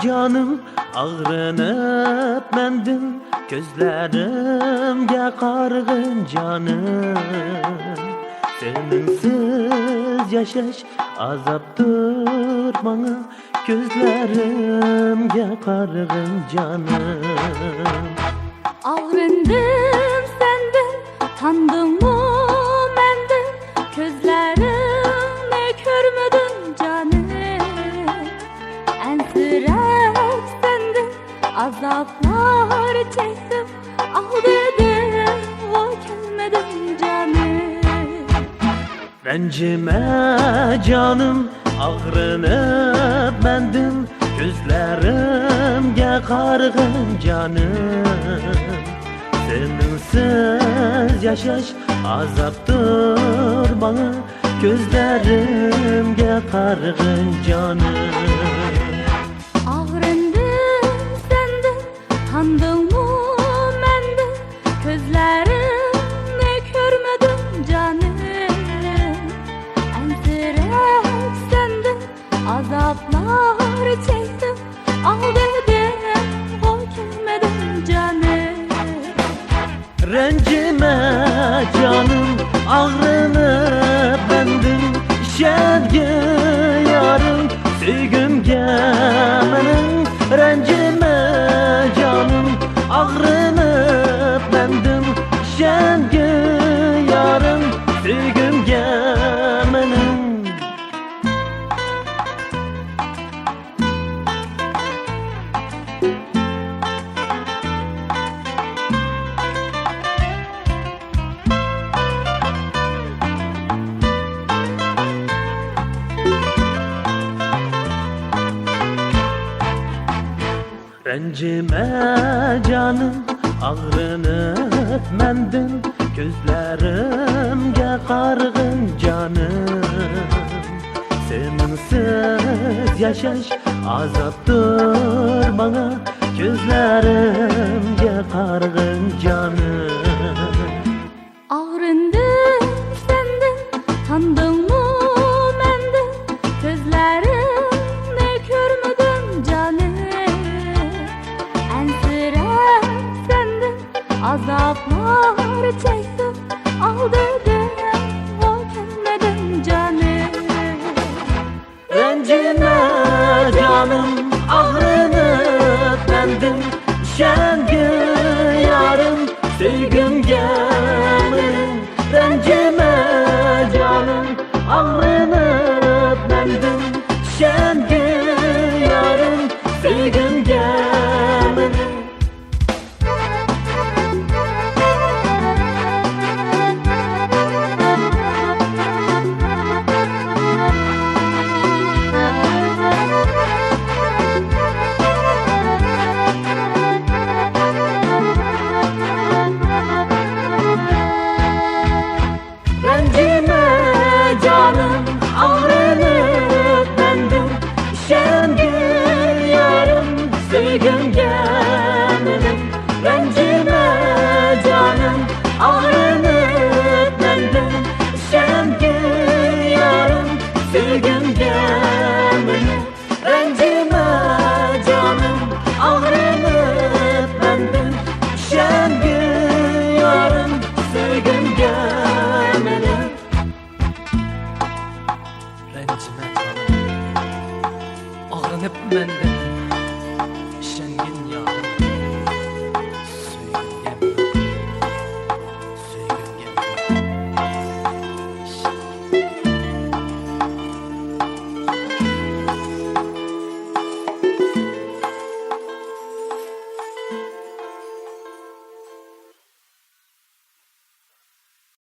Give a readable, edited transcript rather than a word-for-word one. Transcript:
canım ağrınıp mendim, gözlerimge qarğın canım. Seninsiz yaşaş azaptır bana, gözlerimge qarğın canım. Ağrındım senden, tandım mı menden, gözlerimi görmedim canım. Ensirek senden azaplar çektim, al dedim o gelmedim canım. Rencime canım ağrınıp mendim, gözlerimge qarğın canım. Seninsiz yaşaş azaptır bana, gözlerimge qarğın canım. Ağrındım senden, tandım mı menden, gözlerimi görmedim canım. Ensirek senden azaplar çektim, al dedim o gelmedim canım. Rencime canım ağrınıp mendim, şevgi yarım söygümge menin. Rencime canım ağrınıp mendim, şevgi yarım söygümge menin. Rencime canım ağrınıp mendim, gözlerimge qarğın canım. Seninsiz yaşaş azaptır bana, gözlerimge qarğın canım. Ağrındım senden, tandım mı menden, gözlerimi görmedim canım. Ensirek senden azaplar çektim, al dedim o gelmedim canım. Rencime canım ağrınıp mendim, şevgi yarım söygümge menin. Rencime canım ağrınıp mendim, şevgi yarım söygümge menin. Rencime canım ağrınıp mendim, şevgi yarım söygümge menin. Rencime canım ağrınıp mendim, şevgi yarım söygümge menin. Rencime canım ağrınıp mendim, şevgi yarım söygümge menin. Rencime canım ağrınıp menden, şengin yarım söygümge menin. Söygümge menin.